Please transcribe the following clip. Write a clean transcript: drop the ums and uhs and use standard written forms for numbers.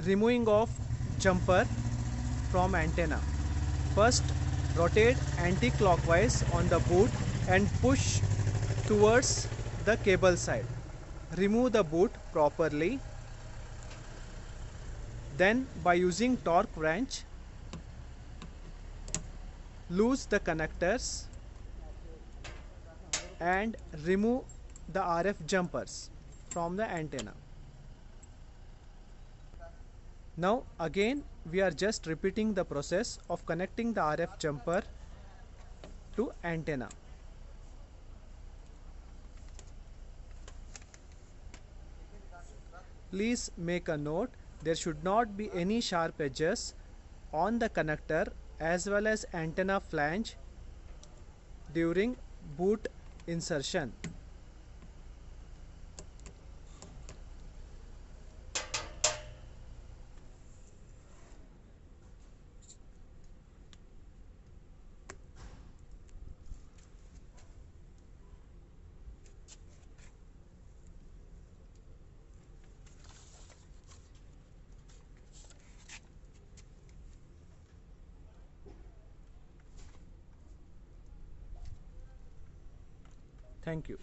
removing of jumper from antenna. First, rotate anti-clockwise on the boot and push towards the cable side. Remove the boot properly. Then, by using torque wrench, loose the connectors and remove the RF jumpers from the antenna. Now again we are just repeating the process of connecting the RF jumper to antenna. Please make a note, there should not be any sharp edges on the connector as well as antenna flange during boot insertion. Thank you.